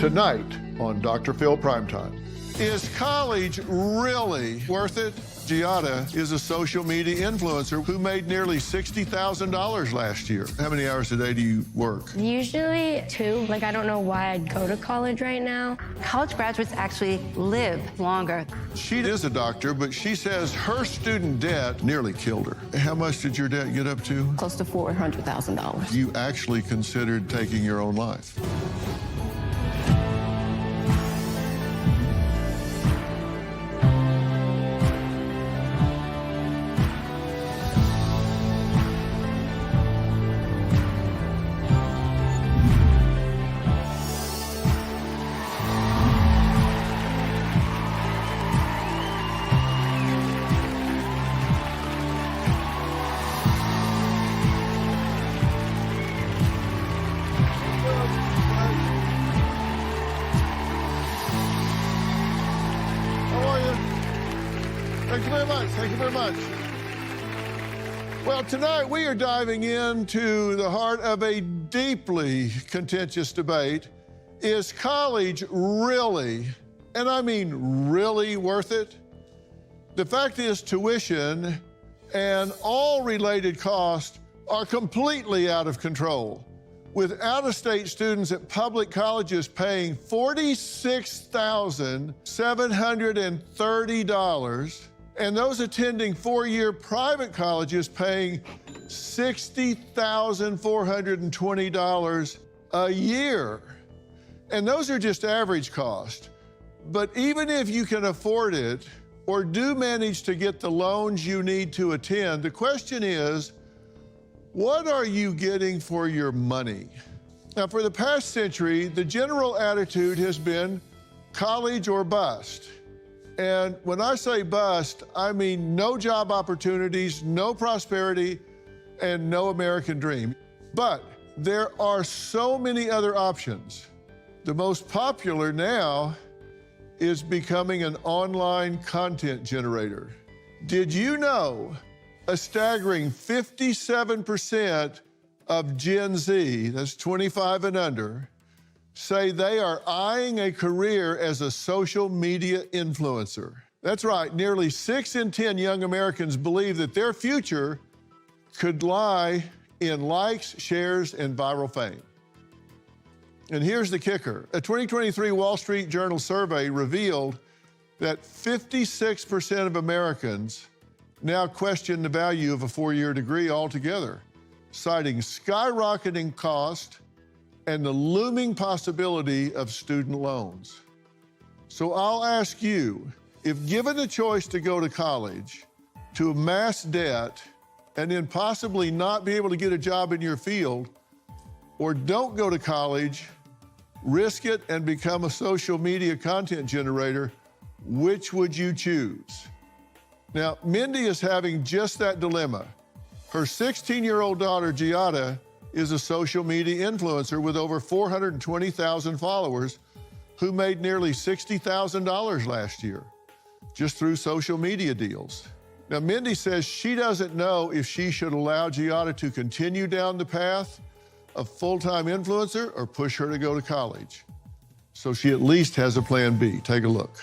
tonight on Dr. Phil Primetime. Is college really worth it? Giada is a social media influencer who made nearly $60,000 last year. How many hours a day do you work? Usually 2. I don't know why I'd go to college right now. College graduates actually live longer. She is a doctor, but she says her student debt nearly killed her. How much did your debt get up to? Close to $400,000. You actually considered taking your own life. Thank you very much. Thank you very much. Well, tonight we are diving into the heart of a deeply contentious debate. Is college really, and I mean really, worth it? The fact is, tuition and all related costs are completely out of control, with out-of-state students at public colleges paying $46,730, and those attending four-year private colleges paying $60,420 a year. And those are just average costs. But even if you can afford it or do manage to get the loans you need to attend, the question is, what are you getting for your money? Now, for the past century, the general attitude has been college or bust. And when I say bust, I mean no job opportunities, no prosperity, and no American dream. But there are so many other options. The most popular now is becoming an online content generator. Did you know a staggering 57% of Gen Z, that's 25 and under, say they are eyeing a career as a social media influencer? That's right, nearly 6 in 10 young Americans believe that their future could lie in likes, shares, and viral fame. And here's the kicker. A 2023 Wall Street Journal survey revealed that 56% of Americans now question the value of a four-year degree altogether, citing skyrocketing cost and the looming possibility of student loans. So I'll ask you, if given the choice to go to college, to amass debt, and then possibly not be able to get a job in your field, or don't go to college, risk it and become a social media content generator, which would you choose? Now, Mindy is having just that dilemma. Her 16-year-old daughter, Giada, is a social media influencer with over 420,000 followers who made nearly $60,000 last year just through social media deals. Now, Mindy says she doesn't know if she should allow Giada to continue down the path of full-time influencer or push her to go to college. So she at least has a plan B. Take a look.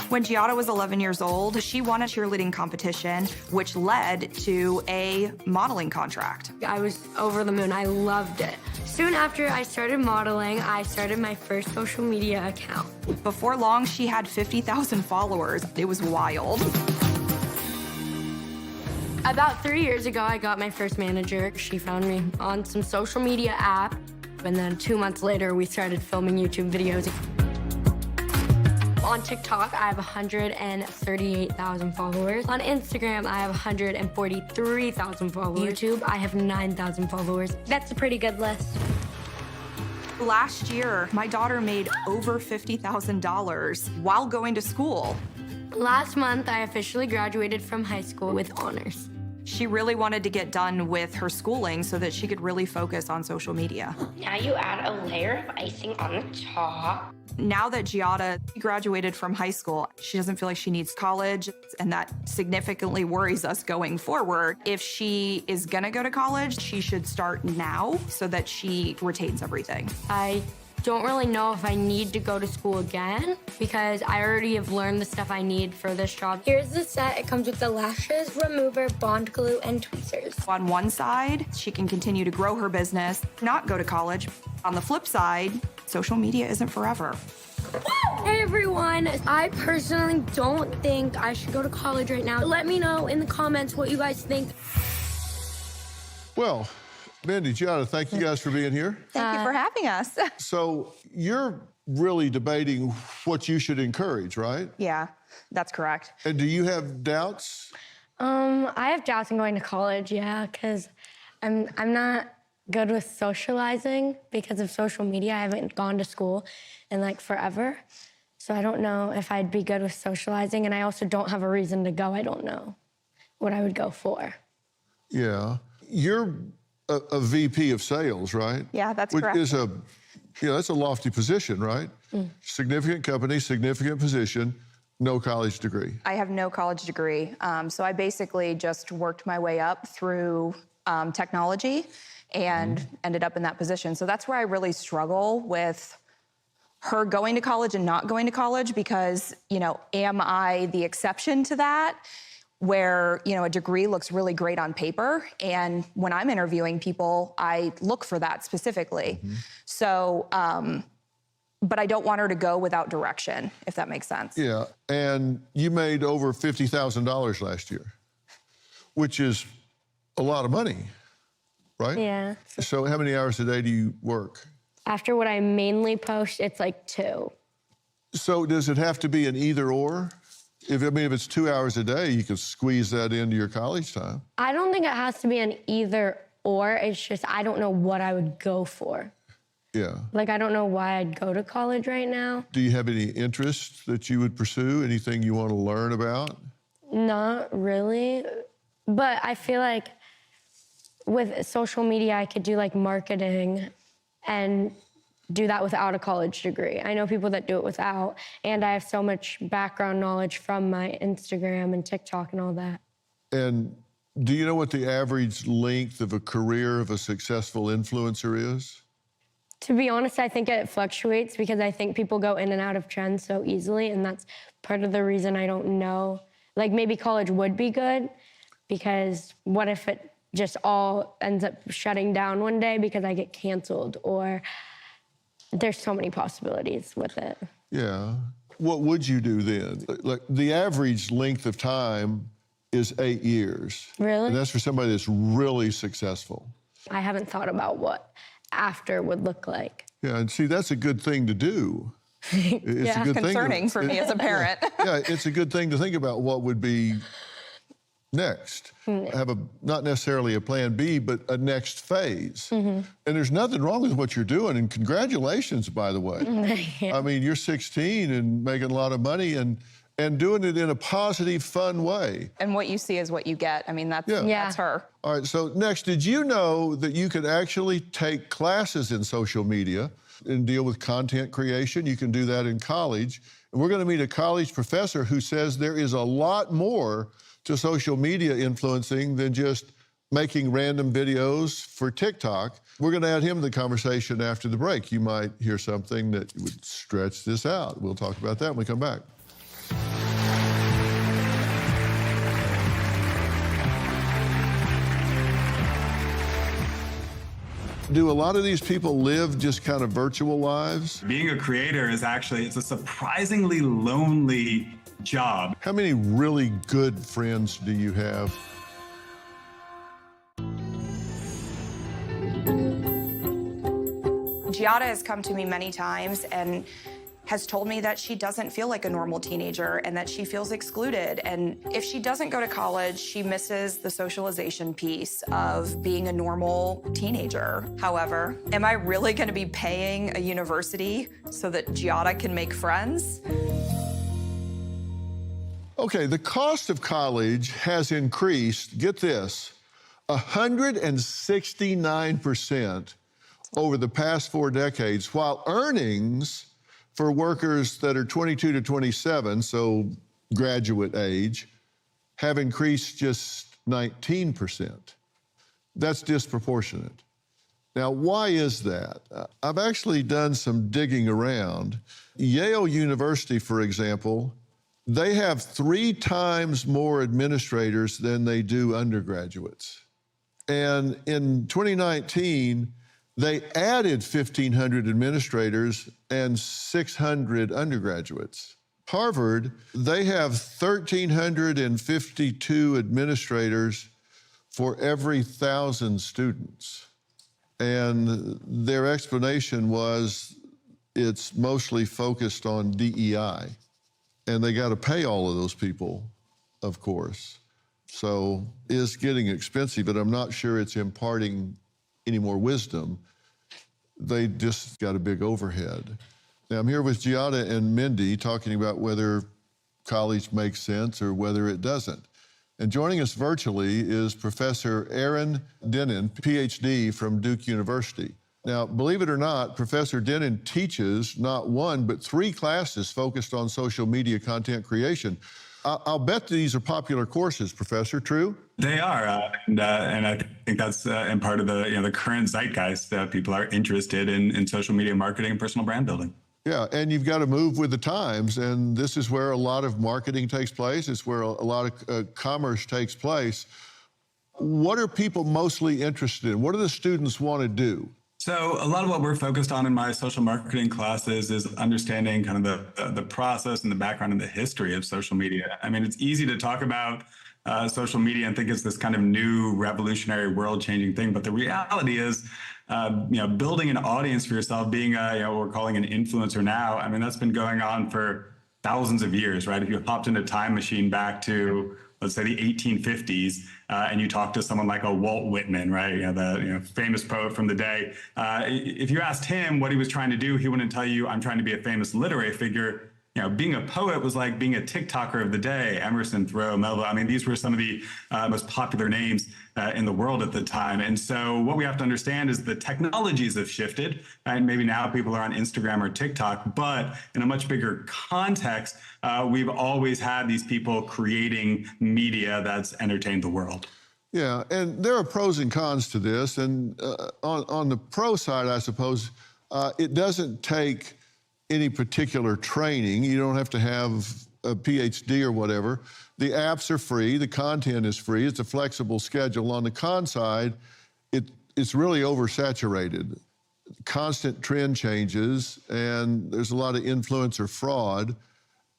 When Giada was 11 years old, she won a cheerleading competition, which led to a modeling contract. I was over the moon. I loved it. Soon after I started modeling, I started my first social media account. Before long, she had 50,000 followers. It was wild. About 3 years ago, I got my first manager. She found me on some social media app. And then 2 months later, we started filming YouTube videos. On TikTok, I have 138,000 followers. On Instagram, I have 143,000 followers. YouTube, I have 9,000 followers. That's a pretty good list. Last year, my daughter made over $50,000 while going to school. Last month, I officially graduated from high school with honors. She really wanted to get done with her schooling so that she could really focus on social media. Now you add a layer of icing on the top. Now that Giada graduated from high school, she doesn't feel like she needs college, and that significantly worries us going forward. If she is gonna go to college, she should start now so that she retains everything. I don't really know if I need to go to school again because I already have learned the stuff I need for this job. Here's the set. It comes with the lashes remover, bond glue, and tweezers. On one side, she can continue to grow her business, not go to college. On the flip side, social media isn't forever. Hey everyone, I personally don't think I should go to college right now. Let me know in the comments what you guys think. Well, Mindy, Gianna, thank you guys for being here. Thank you for having us. So you're really debating what you should encourage, right? Yeah, that's correct. And do you have doubts? I have doubts in going to college, yeah, because I'm not good with socializing because of social media. I haven't gone to school in like forever. So I don't know if I'd be good with socializing, and I also don't have a reason to go. I don't know what I would go for. Yeah. You're a VP of sales, right? Yeah, that's Which correct. is that's a lofty position, right? Significant company, significant position, no college degree. I have no college degree. So I basically just worked my way up through technology and ended up in that position. So that's where I really struggle with her going to college and not going to college because, am I the exception to that? Where, a degree looks really great on paper. And when I'm interviewing people, I look for that specifically. So, but I don't want her to go without direction, if that makes sense. Yeah, and you made over $50,000 last year, which is a lot of money, right? Yeah. So how many hours a day do you work? After what I mainly post, it's like 2. So does it have to be an either or? If it's 2 hours a day, you could squeeze that into your college time. I don't think it has to be an either or. It's just I don't know what I would go for. Yeah. Like, I don't know why I'd go to college right now. Do you have any interests that you would pursue? Anything you want to learn about? Not really. But I feel like with social media, I could do like marketing and do that without a college degree. I know people that do it without, and I have so much background knowledge from my Instagram and TikTok and all that. And do you know what the average length of a career of a successful influencer is? To be honest, I think it fluctuates because I think people go in and out of trends so easily, and that's part of the reason I don't know. Like, maybe college would be good because what if it just all ends up shutting down one day because I get canceled, or there's so many possibilities with it. Yeah. What would you do then? Like, the average length of time is 8 years. Really? And that's for somebody that's really successful. I haven't thought about what after would look like. Yeah, and see, that's a good thing to do. It's Yeah. a good Concerning for me as a parent. Yeah, it's a good thing to think about what would be next. Have not necessarily a plan B, but a next phase. And there's nothing wrong with what you're doing, and congratulations, by the way. Yeah. I mean, you're 16 and making a lot of money and doing it in a positive, fun way. And what you see is what you get. I mean, that's Yeah. that's her. All right, so next, did you know that you could actually take classes in social media and deal with content creation? You can do that in college. And we're going to meet a college professor who says there is a lot more to social media influencing than just making random videos for TikTok. We're going to add him to the conversation after the break. You might hear something that would stretch this out. We'll talk about that when we come back. Do a lot of these people live just kind of virtual lives? Being a creator is it's a surprisingly lonely job. How many really good friends do you have? Giada has come to me many times and has told me that she doesn't feel like a normal teenager and that she feels excluded. And if she doesn't go to college, she misses the socialization piece of being a normal teenager. However, am I really going to be paying a university so that Giada can make friends? Okay, the cost of college has increased, get this, 169% over the past 4 decades, while earnings for workers that are 22 to 27, so graduate age, have increased just 19%. That's disproportionate. Now, why is that? I've actually done some digging around. Yale University, for example, they have 3 times more administrators than they do undergraduates. And in 2019, they added 1,500 administrators and 600 undergraduates. Harvard, they have 1,352 administrators for every 1,000 students. And their explanation was it's mostly focused on DEI. And they got to pay all of those people, of course. So it's getting expensive, but I'm not sure it's imparting any more wisdom. They just got a big overhead. Now, I'm here with Giada and Mindy talking about whether college makes sense or whether it doesn't. And joining us virtually is Professor Aaron Dennen, PhD from Duke University. Now, believe it or not, Professor Dennen teaches not 1, but 3 classes focused on social media content creation. I'll bet these are popular courses, Professor, true? They are, and I think that's in part of the current zeitgeist. People are interested in social media marketing and personal brand building. Yeah, and you've got to move with the times, and this is where a lot of marketing takes place. It's where a lot of commerce takes place. What are people mostly interested in? What do the students want to do? So a lot of what we're focused on in my social marketing classes is understanding kind of the process and the background and the history of social media. I mean, it's easy to talk about social media and think it's this kind of new revolutionary world-changing thing, but the reality is, building an audience for yourself, being what we're calling an influencer now. I mean, that's been going on for thousands of years, right? If you hopped in a time machine back to, let's say, the 1850s, and you talk to someone like a Walt Whitman, right? The famous poet from the day. If you asked him what he was trying to do, he wouldn't tell you, I'm trying to be a famous literary figure. Being a poet was like being a TikToker of the day. Emerson, Thoreau, Melville. I mean, these were some of the most popular names in the world at the time. And so what we have to understand is the technologies have shifted, and maybe now people are on Instagram or TikTok, but in a much bigger context, we've always had these people creating media that's entertained the world. Yeah, and there are pros and cons to this. And on the pro side, I suppose, it doesn't take any particular training. You don't have to have a PhD or whatever. The apps are free, the content is free, it's a flexible schedule. On the con side, it's really oversaturated. Constant trend changes, and there's a lot of influencer fraud,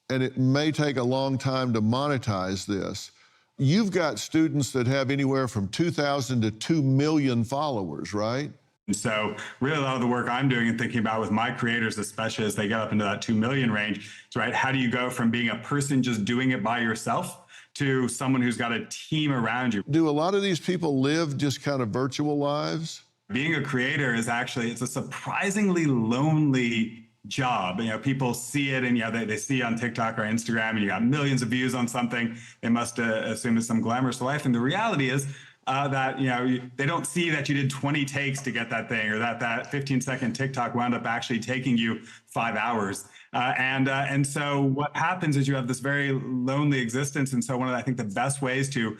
and it may take a long time to monetize this. You've got students that have anywhere from 2,000 to 2 million followers, right? And so really a lot of the work I'm doing and thinking about with my creators, especially as they get up into that 2 million range, is right, how do you go from being a person just doing it by yourself to someone who's got a team around you? Do a lot of these people live just kind of virtual lives? Being a creator is actually, it's a surprisingly lonely job. People see it and they see on TikTok or Instagram and you got millions of views on something. They must assume it's some glamorous life. And the reality is, that they don't see that you did 20 takes to get that thing, or that 15-second TikTok wound up actually taking you 5 hours. And so what happens is you have this very lonely existence. And so one of, I think, the best ways to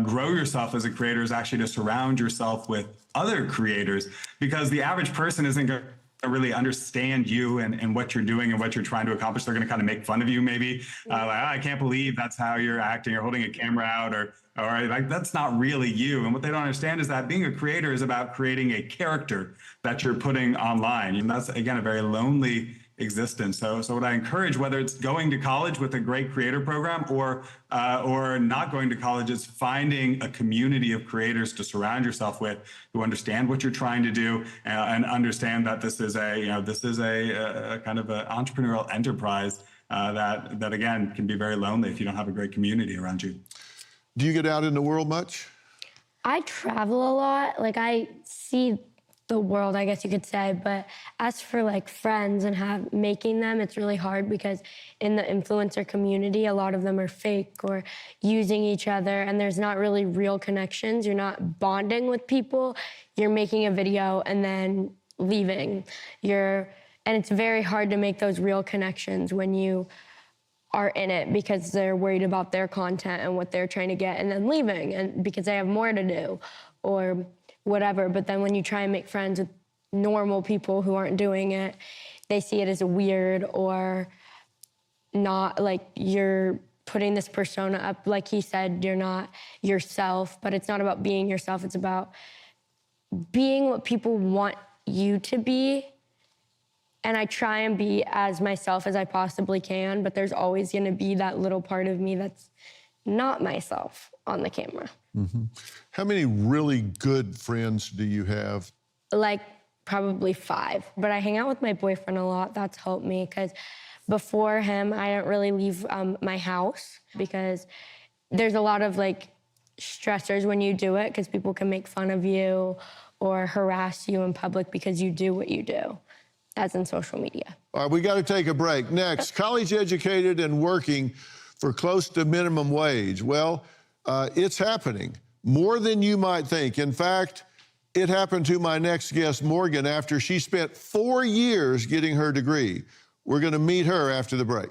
grow yourself as a creator is actually to surround yourself with other creators, because the average person isn't going to really understand you and what you're doing and what you're trying to accomplish. They're going to kind of make fun of you, maybe I can't believe that's how you're acting, or holding a camera out, or like, that's not really you. And what they don't understand is that being a creator is about creating a character that you're putting online. And that's, again, a very lonely existence. So what I encourage, whether it's going to college with a great creator program or not going to college, is finding a community of creators to surround yourself with who understand what you're trying to do and understand that this is a kind of an entrepreneurial enterprise that again can be very lonely if you don't have a great community around you. Do you get out in the world much? I travel a lot. Like, I see the world, I guess you could say. But as for like friends and making them, it's really hard because in the influencer community, a lot of them are fake or using each other, and there's not really real connections. You're not bonding with people. You're making a video and then leaving. And it's very hard to make those real connections when you are in it, because they're worried about their content and what they're trying to get and then leaving, and because they have more to do. Or whatever. But then when you try and make friends with normal people who aren't doing it, they see it as a weird or not, like you're putting this persona up. Like he said, you're not yourself, but it's not about being yourself. It's about being what people want you to be. And I try and be as myself as I possibly can, but there's always gonna be that little part of me that's not myself on the camera. Mm-hmm. How many really good friends do you have? Like probably 5, but I hang out with my boyfriend a lot. That's helped me because before him, I didn't really leave my house because there's a lot of like stressors when you do it because people can make fun of you or harass you in public because you do what you do, as in social media. All right, we got to take a break. Next, college educated and working for close to minimum wage. Well, it's happening more than you might think. In fact, it happened to my next guest, Morgan, after she spent 4 years getting her degree. We're going to meet her after the break.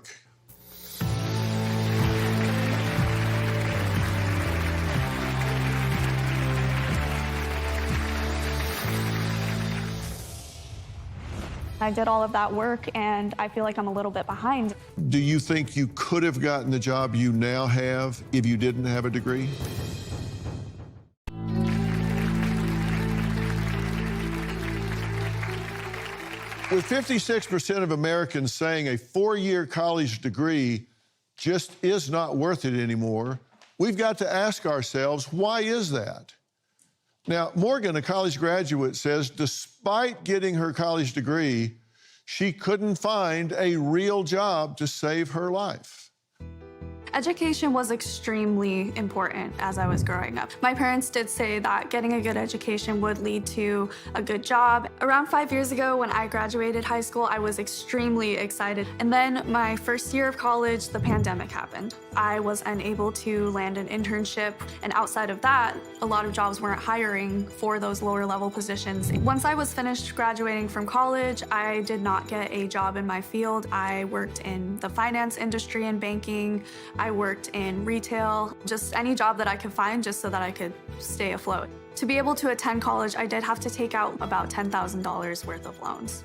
I did all of that work, and I feel like I'm a little bit behind. Do you think you could have gotten the job you now have if you didn't have a degree? With 56% of Americans saying a 4-year college degree just is not worth it anymore, we've got to ask ourselves, why is that? Now, Morgan, a college graduate, says despite getting her college degree, she couldn't find a real job to save her life. Education was extremely important as I was growing up. My parents did say that getting a good education would lead to a good job. Around 5 years ago, when I graduated high school, I was extremely excited. And then my first year of college, the pandemic happened. I was unable to land an internship, and outside of that, a lot of jobs weren't hiring for those lower level positions. Once I was finished graduating from college, I did not get a job in my field. I worked in the finance industry and banking. I worked in retail, just any job that I could find just so that I could stay afloat. To be able to attend college, I did have to take out about $10,000 worth of loans.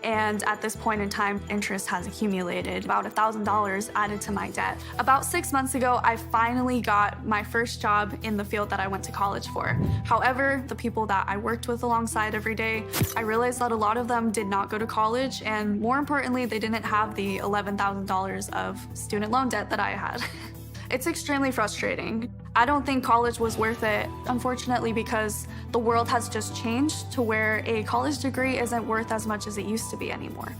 And at this point in time, interest has accumulated, about $1,000 added to my debt. About 6 months ago, I finally got my first job in the field that I went to college for. However, the people that I worked with alongside every day, I realized that a lot of them did not go to college, and more importantly, they didn't have the $11,000 of student loan debt that I had. It's extremely frustrating. I don't think college was worth it, unfortunately, because the world has just changed to where a college degree isn't worth as much as it used to be anymore.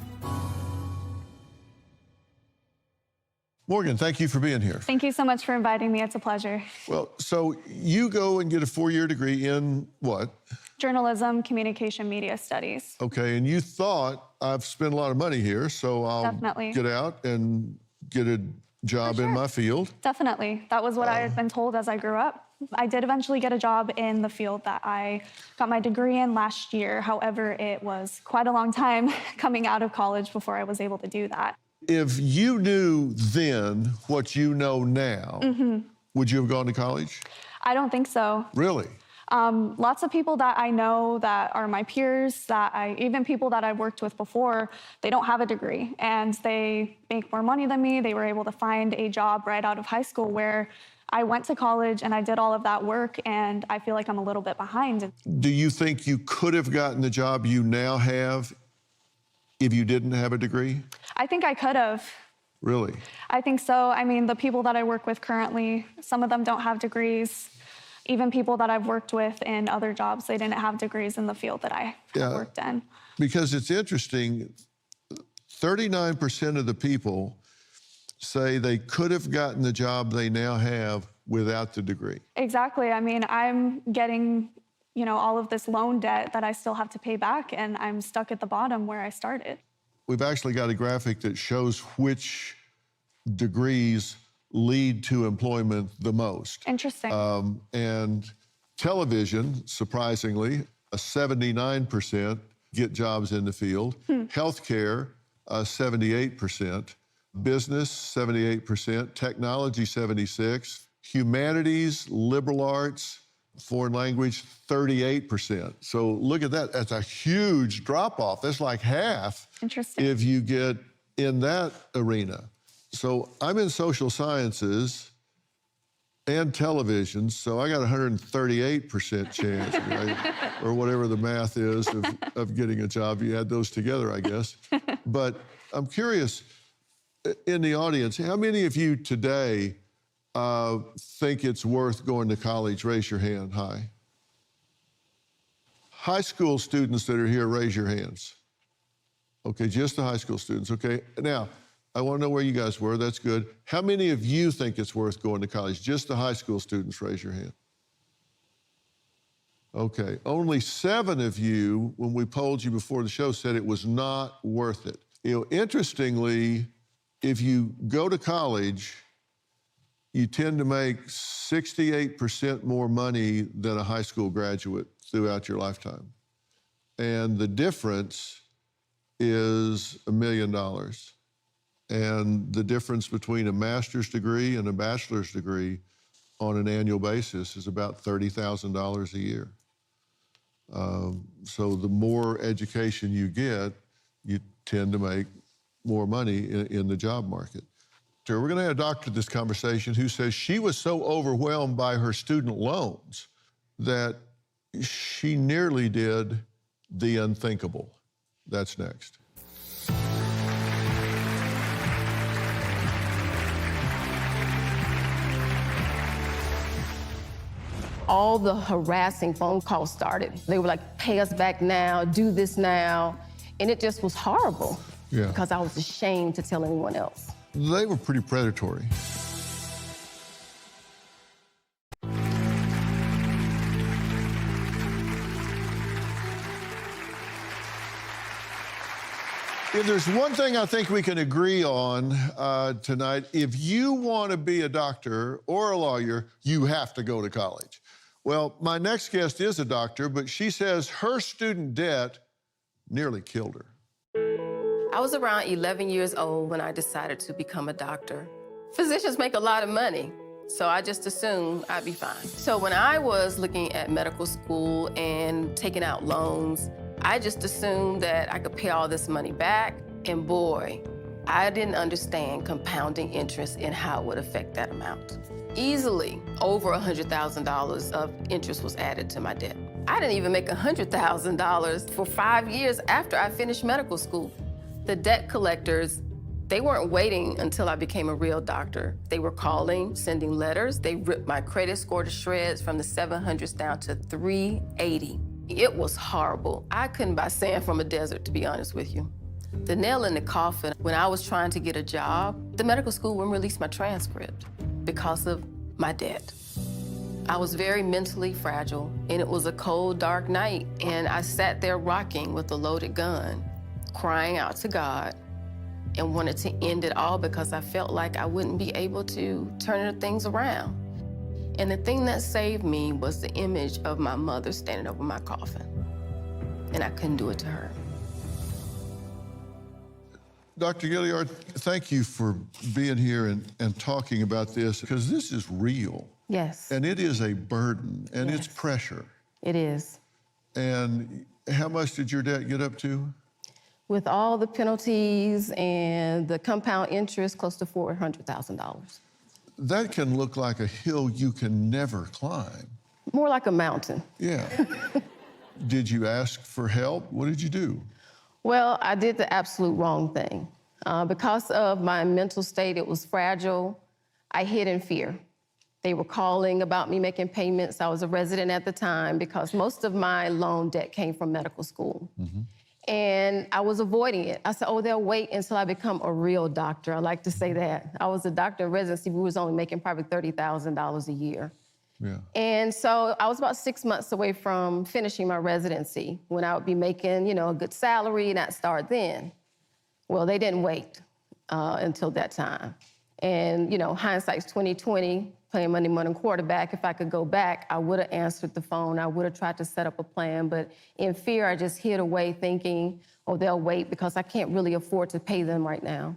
Morgan, thank you for being here. Thank you so much for inviting me. It's a pleasure. Well, so you go and get a 4-year degree in what? Journalism, communication, media studies. Okay, and you thought, I've spent a lot of money here, so I'll Definitely. get out and get a job in my field. Definitely. That was what I had been told as I grew up. I did eventually get a job in the field that I got my degree in last year. However, it was quite a long time coming out of college before I was able to do that. If you knew then what you know now, would you have gone to college? I don't think so. Really? Lots of people that I know that are my peers, even people that I've worked with before, they don't have a degree and they make more money than me. They were able to find a job right out of high school where I went to college and I did all of that work, and I feel like I'm a little bit behind. Do you think you could have gotten the job you now have if you didn't have a degree? I think I could have. Really? I think so. I mean, the people that I work with currently, some of them don't have degrees. Even people that I've worked with in other jobs, they didn't have degrees in the field that I have worked in. Because it's interesting, 39% of the people say they could have gotten the job they now have without the degree. Exactly. I mean, I'm getting, all of this loan debt that I still have to pay back, and I'm stuck at the bottom where I started. We've actually got a graphic that shows which degrees lead to employment the most. Interesting. And television, surprisingly, 79% get jobs in the field. Healthcare, 78%. Business, 78%. Technology, 76%. Humanities, liberal arts, Foreign language, 38%. So look at that. That's a huge drop off. That's like half. Interesting. If you get in that arena. So I'm in social sciences and television, so I got a 138% chance, right? Or whatever the math is of getting a job. You add those together, I guess. But I'm curious, in the audience, how many of you today think it's worth going to college? Raise your hand high. High school students that are here, raise your hands. Okay, just the high school students, okay? Now, I want to know where you guys were, that's good. How many of you think it's worth going to college? Just the high school students, raise your hand. Okay, only 7 of you, when we polled you before the show, said it was not worth it. You know, interestingly, if you go to college, you tend to make 68% more money than a high school graduate throughout your lifetime. And the difference is $1 million. And the difference between a master's degree and a bachelor's degree on an annual basis is about $30,000 a year. So the more education you get, you tend to make more money in the job market. So we're gonna have a doctor this conversation who says she was so overwhelmed by her student loans that she nearly did the unthinkable. That's next. All the harassing phone calls started. They were like, pay us back now, do this now. And it just was horrible because I was ashamed to tell anyone else. They were pretty predatory. If there's one thing I think we can agree on tonight, if you want to be a doctor or a lawyer, you have to go to college. Well, my next guest is a doctor, but she says her student debt nearly killed her. I was around 11 years old when I decided to become a doctor. Physicians make a lot of money, so I just assumed I'd be fine. So when I was looking at medical school and taking out loans, I just assumed that I could pay all this money back, and boy, I didn't understand compounding interest and how it would affect that amount. Easily over $100,000 of interest was added to my debt. I didn't even make $100,000 for 5 years after I finished medical school. The debt collectors, they weren't waiting until I became a real doctor. They were calling, sending letters. They ripped my credit score to shreds from the 700s down to 380. It was horrible. I couldn't buy sand from a desert, to be honest with you. The nail in the coffin, when I was trying to get a job, the medical school wouldn't release my transcript because of my debt. I was very mentally fragile, and it was a cold, dark night, and I sat there rocking with a loaded gun, crying out to God, and wanted to end it all because I felt like I wouldn't be able to turn things around. And the thing that saved me was the image of my mother standing over my coffin, and I couldn't do it to her. Dr. Gilliard, thank you for being here and talking about this, because this is real. Yes. And it is a burden, and it's pressure. It is. And how much did your debt get up to? With all the penalties and the compound interest, close to $400,000. That can look like a hill you can never climb. More like a mountain. Yeah. Did you ask for help? What did you do? Well, I did the absolute wrong thing. Because of my mental state, it was fragile. I hid in fear. They were calling about me making payments. I was a resident at the time because most of my loan debt came from medical school. And I was avoiding it. I said, oh, they'll wait until I become a real doctor. I like to say that. I was a doctor in residency. We was only making probably $30,000 a year. Yeah. And so I was about 6 months away from finishing my residency when I would be making, you know, a good salary, and I'd start then. Well, they didn't wait until that time. And, you know, hindsight's 2020, playing Monday morning quarterback. If I could go back, I would have answered the phone. I would have tried to set up a plan. But in fear, I just hid away thinking, oh, they'll wait because I can't really afford to pay them right now.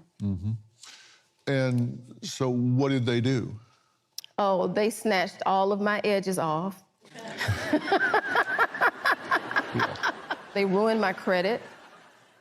And so what did they do? Oh, they snatched all of my edges off. They ruined my credit.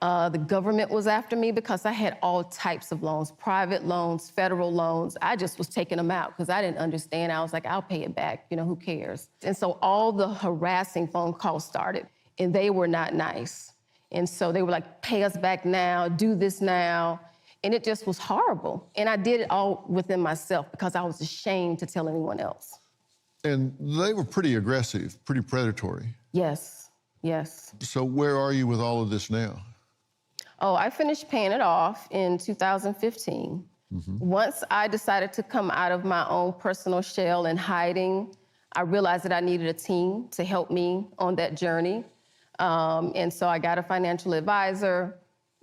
The government was after me because I had all types of loans, private loans, federal loans. I just was taking them out because I didn't understand. I was like, I'll pay it back, who cares? And so all the harassing phone calls started, and they were not nice. And so they were like, pay us back now, do this now. And it just was horrible. And I did it all within myself because I was ashamed to tell anyone else. And they were pretty aggressive, pretty predatory. Yes, yes. So where are you with all of this now? Oh, I finished paying it off in 2015. Once I decided to come out of my own personal shell and hiding, I realized that I needed a team to help me on that journey. And so I got a financial advisor.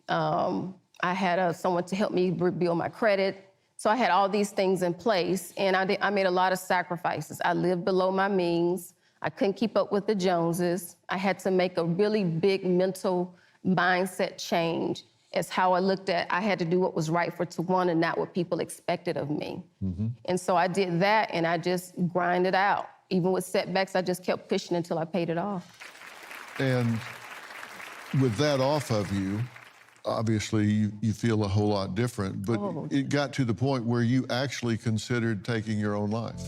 I had someone to help me rebuild my credit. So I had all these things in place, and I made a lot of sacrifices. I lived below my means. I couldn't keep up with the Joneses. I had to make a really big mental mindset change as how I looked at, I had to do what was right for Tawana and not what people expected of me. And so I did that, and I just grinded out. Even with setbacks, I just kept pushing until I paid it off. And with that off of you, obviously you feel a whole lot different, but it got to the point where you actually considered taking your own life.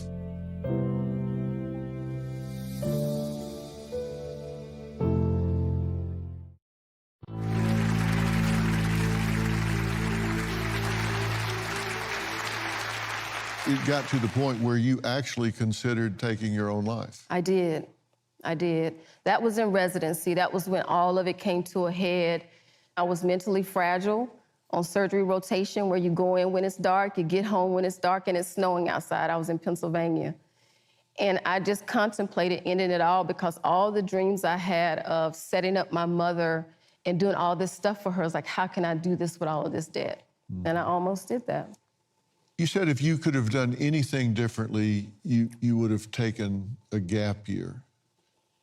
It got to the point where you actually considered taking your own life. I did. That was in residency. That was when all of it came to a head. I was mentally fragile on surgery rotation, where you go in when it's dark, you get home when it's dark and it's snowing outside. I was in Pennsylvania. And I just contemplated ending it all because all the dreams I had of setting up my mother and doing all this stuff for her, I was like, how can I do this with all of this debt? And I almost did that. You said if you could have done anything differently, you would have taken a gap year.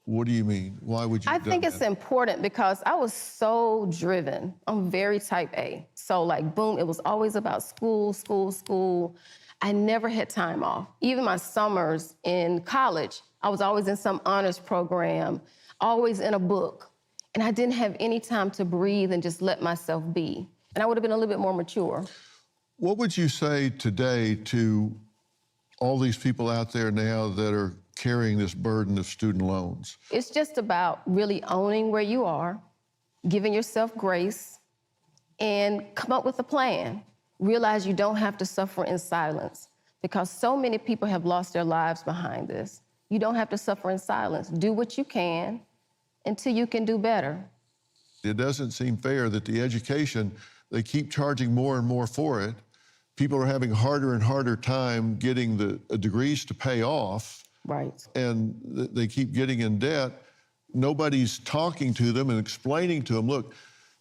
What do you mean? Why would you have done I think it's that? important because I was so driven. I'm very type A. So like, boom, it was always about school, school, school. I never had time off. Even my summers in college, I was always in some honors program, always in a book. And I didn't have any time to breathe and just let myself be. And I would have been a little bit more mature. What would you say today to all these people out there now that are carrying this burden of student loans? It's just about really owning where you are, giving yourself grace, and come up with a plan. Realize you don't have to suffer in silence because so many people have lost their lives behind this. You don't have to suffer in silence. Do what you can until you can do better. It doesn't seem fair that the education, they keep charging more and more for it. People are having harder and harder time getting the degrees to pay off. Right. And they keep getting in debt. Nobody's talking to them and explaining to them, look,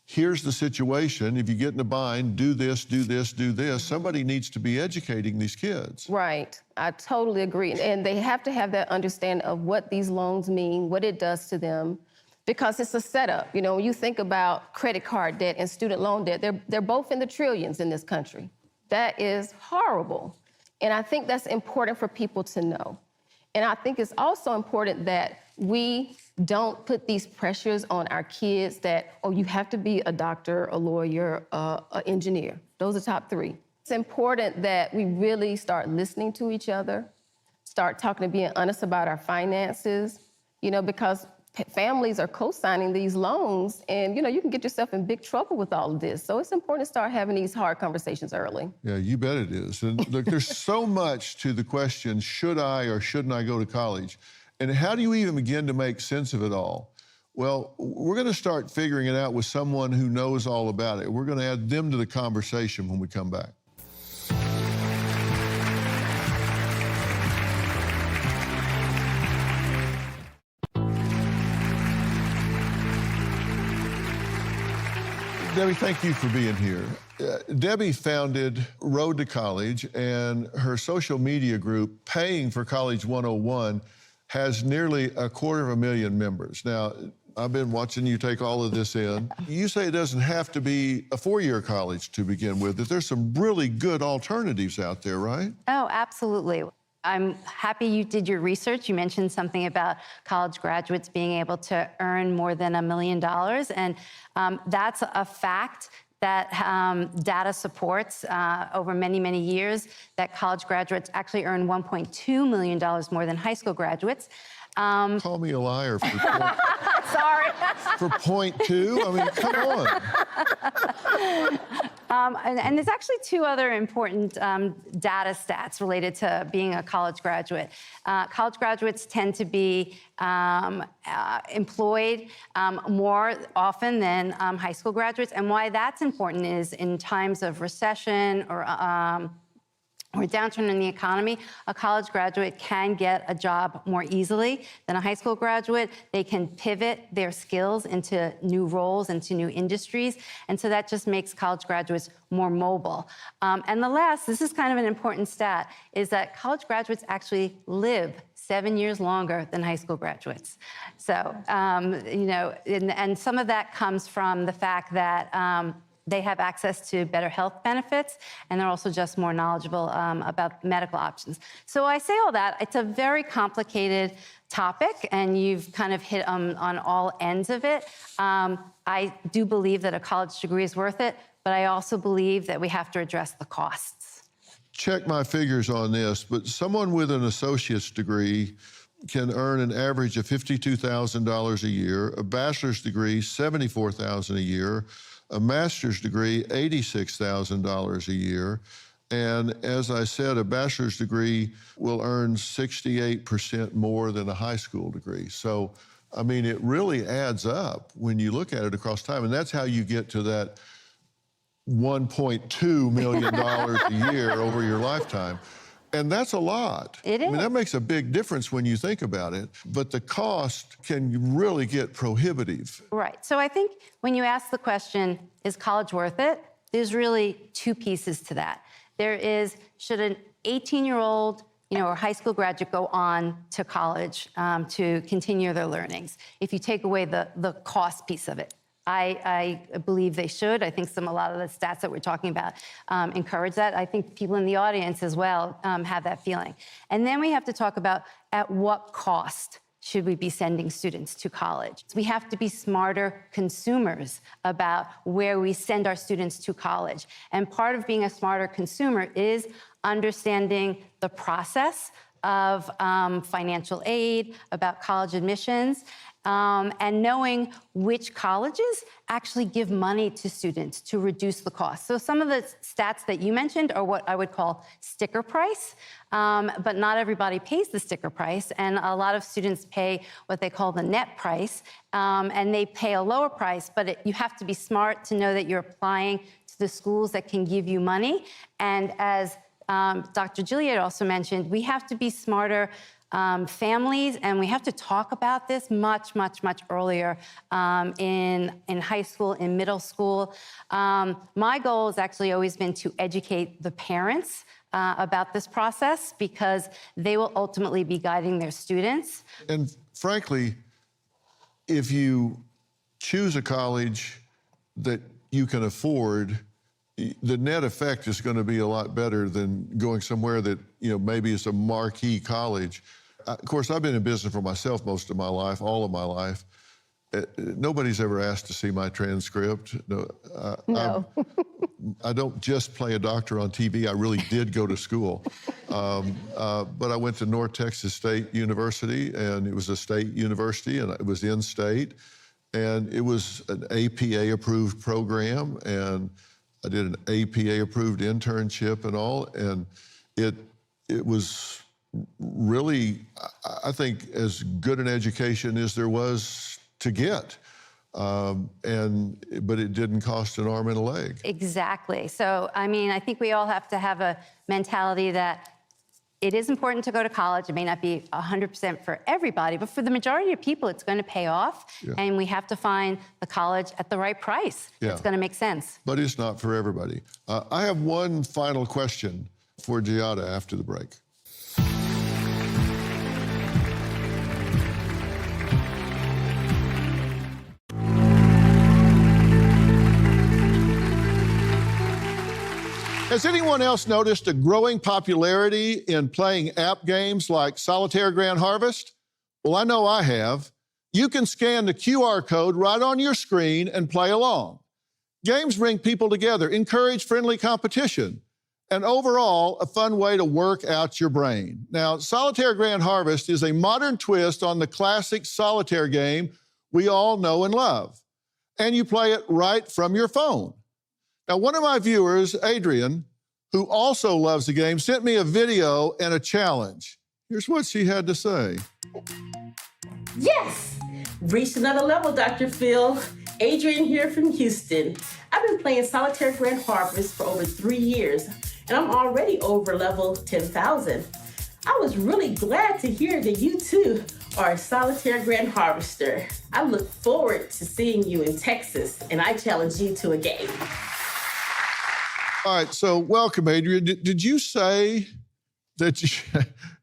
here's the situation. If you get in a bind, do this, do this, do this. Somebody needs to be educating these kids. Right. I totally agree. And they have to have that understanding of what these loans mean, what it does to them, because it's a setup. When you think about credit card debt and student loan debt, they're both in the trillions in this country. That is horrible. And I think that's important for people to know. And I think it's also important that we don't put these pressures on our kids that, oh, you have to be a doctor, a lawyer, an engineer. Those are top three. It's important that we really start listening to each other, start talking and being honest about our finances, because families are co-signing these loans and, you can get yourself in big trouble with all of this. So it's important to start having these hard conversations early. Yeah, you bet it is. And look, there's so much to the question, should I or shouldn't I go to college? And how do you even begin to make sense of it all? Well, we're going to start figuring it out with someone who knows all about it. We're going to add them to the conversation when we come back. Debbie, thank you for being here. Debbie founded Road to College, and her social media group, Paying for College 101, has nearly 250,000 members. Now, I've been watching you take all of this in. You say it doesn't have to be a four-year college to begin with, that there's some really good alternatives out there, right? Oh, absolutely. I'm happy you did your research. You mentioned something about college graduates being able to earn more than $1 million. And that's a fact that data supports over many, many years, that college graduates actually earn $1.2 million more than high school graduates. Call me a liar for Sorry. for point two. I mean, come on. And there's actually two other important data stats related to being a college graduate. College graduates tend to be employed more often than high school graduates. And why that's important is in times of recession or a downturn in the economy, a college graduate can get a job more easily than a high school graduate. They can pivot their skills into new roles, into new industries. And so that just makes college graduates more mobile. And the last, this is kind of an important stat, is that college graduates actually live 7 years longer than high school graduates. So, you know, and some of that comes from the fact that they have access to better health benefits, and they're also just more knowledgeable about medical options. So I say all that, it's a very complicated topic, and you've kind of hit on all ends of it. I do believe that a college degree is worth it, but I also believe that we have to address the costs. Check my figures on this, but someone with an associate's degree can earn an average of $52,000 a year, a bachelor's degree, $74,000 a year, a master's degree, $86,000 a year. And as I said, a bachelor's degree will earn 68% more than a high school degree. So, I mean, it really adds up when you look at it across time. And that's how you get to that $1.2 million a year over your lifetime. And that's a lot. It is. I mean, that makes a big difference when you think about it, but the cost can really get prohibitive. Right. So I think when you ask the question, is college worth it? There's really two pieces to that. There is, should an 18-year-old, or high school graduate go on to college to continue their learnings? If you take away the cost piece of it. I believe they should. I think a lot of the stats that we're talking about encourage that. I think people in the audience as well have that feeling. And then we have to talk about at what cost should we be sending students to college. We have to be smarter consumers about where we send our students to college. And part of being a smarter consumer is understanding the process of financial aid, about college admissions, and knowing which colleges actually give money to students to reduce the cost. So some of the stats that you mentioned are what I would call sticker price, but not everybody pays the sticker price, and a lot of students pay what they call the net price, and they pay a lower price, but you have to be smart to know that you're applying to the schools that can give you money. And as Dr. Juliet also mentioned, we have to be smarter families, and we have to talk about this much, much, much earlier in high school, in middle school. My goal has actually always been to educate the parents about this process, because they will ultimately be guiding their students. And frankly, if you choose a college that you can afford, the net effect is going to be a lot better than going somewhere that, maybe is a marquee college. Of course, I've been in business for myself most of my life, all of my life. Nobody's ever asked to see my transcript. No. I don't just play a doctor on TV. I really did go to school. But I went to North Texas State University, and it was a state university, and it was in-state. And it was an APA-approved program, and I did an APA-approved internship and all, and it was really, I think, as good an education as there was to get. But it didn't cost an arm and a leg. Exactly. So, I think we all have to have a mentality that it is important to go to college. It may not be 100% for everybody, but for the majority of people, it's going to pay off. Yeah. And we have to find the college at the right price. Yeah. It's going to make sense. But it's not for everybody. I have one final question for Giada after the break. Has anyone else noticed a growing popularity in playing app games like Solitaire Grand Harvest? Well, I know I have. You can scan the QR code right on your screen and play along. Games bring people together, encourage friendly competition, and overall, a fun way to work out your brain. Now, Solitaire Grand Harvest is a modern twist on the classic solitaire game we all know and love. And you play it right from your phone. Now, one of my viewers, Adrian, who also loves the game, sent me a video and a challenge. Here's what she had to say. Yes! Reached another level, Dr. Phil. Adrian here from Houston. I've been playing Solitaire Grand Harvest for over 3 years, and I'm already over level 10,000. I was really glad to hear that you too are a Solitaire Grand Harvester. I look forward to seeing you in Texas, and I challenge you to a game. All right, so welcome, Adrian. Did you say that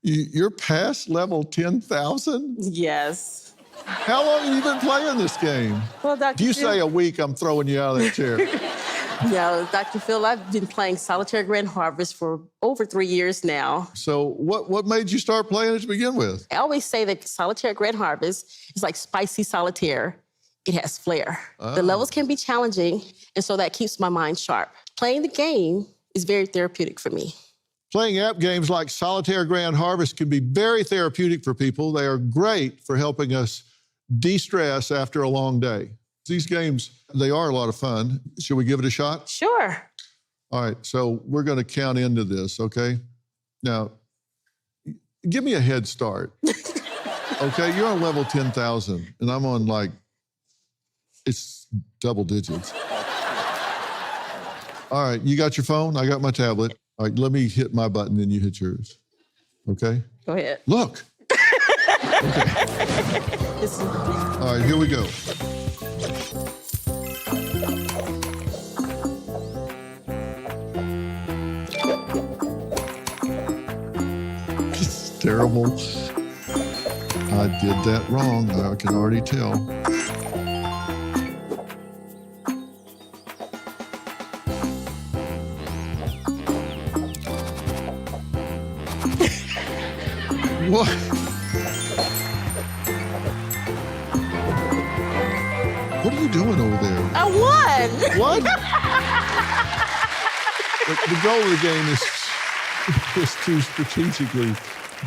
you're past level 10,000? Yes. How long have you been playing this game? Well, Dr. If you Phil, say a week, I'm throwing you out of that chair. No, Dr. Phil, I've been playing Solitaire Grand Harvest for over 3 years now. So what made you start playing it to begin with? I always say that Solitaire Grand Harvest is like spicy solitaire. It has flair. The levels can be challenging, and so that keeps my mind sharp. Playing the game is very therapeutic for me. Playing app games like Solitaire Grand Harvest can be very therapeutic for people. They are great for helping us de-stress after a long day. These games, they are a lot of fun. Should we give it a shot? Sure. All right, so we're going to count into this, okay? Now, give me a head start. Okay, you're on level 10,000, and I'm on it's double digits. All right, you got your phone? I got my tablet. All right, let me hit my button, and you hit yours. Okay? Go ahead. Look. Okay. All right, here we go. It's terrible. I did that wrong. I can already tell. What? What are you doing over there? I won! What? The goal of the game is to strategically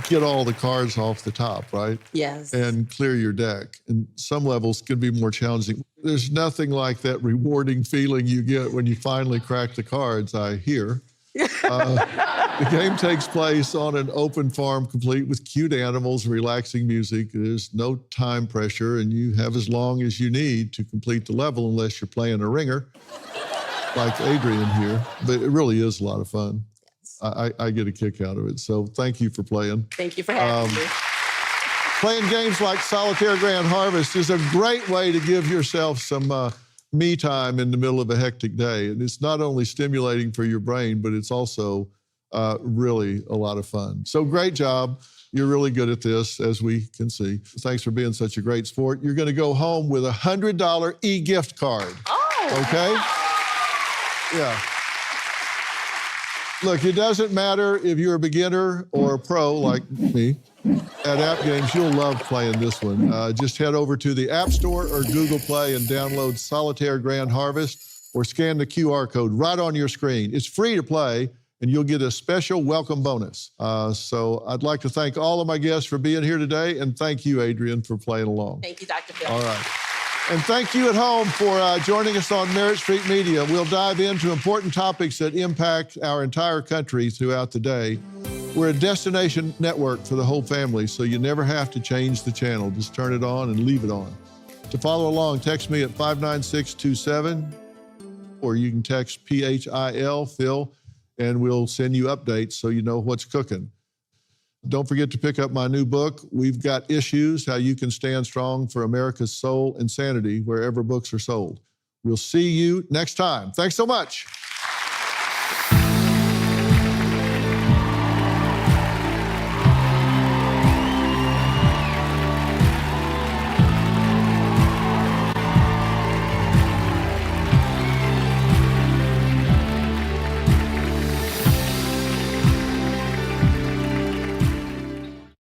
get all the cards off the top, right? Yes. And clear your deck. And some levels can be more challenging. There's nothing like that rewarding feeling you get when you finally crack the cards, I hear. The game takes place on an open farm complete with cute animals and relaxing music. There's no time pressure, and you have as long as you need to complete the level unless you're playing a ringer, like Adrian here. But it really is a lot of fun. Yes. I get a kick out of it. So thank you for playing. Thank you for having me. Playing games like Solitaire Grand Harvest is a great way to give yourself some me time in the middle of a hectic day. And it's not only stimulating for your brain, but it's also really a lot of fun. So great job. You're really good at this, as we can see. Thanks for being such a great sport. You're going to go home with a $100 e-gift card. Oh. Okay? Yeah. Look, it doesn't matter if you're a beginner or a pro like me. At App Games, you'll love playing this one. Just head over to the App Store or Google Play and download Solitaire Grand Harvest or scan the QR code right on your screen. It's free to play, and you'll get a special welcome bonus. So I'd like to thank all of my guests for being here today, and thank you, Adrian, for playing along. Thank you, Dr. Phil. All right. And thank you at home for joining us on Merit Street Media. We'll dive into important topics that impact our entire country throughout the day. We're a destination network for the whole family, so you never have to change the channel. Just turn it on and leave it on. To follow along, text me at 59627, or you can text PHIL, Phil, and we'll send you updates so you know what's cooking. Don't forget to pick up my new book, We've Got Issues, How You Can Stand Strong for America's Soul and Sanity, wherever books are sold. We'll see you next time. Thanks so much.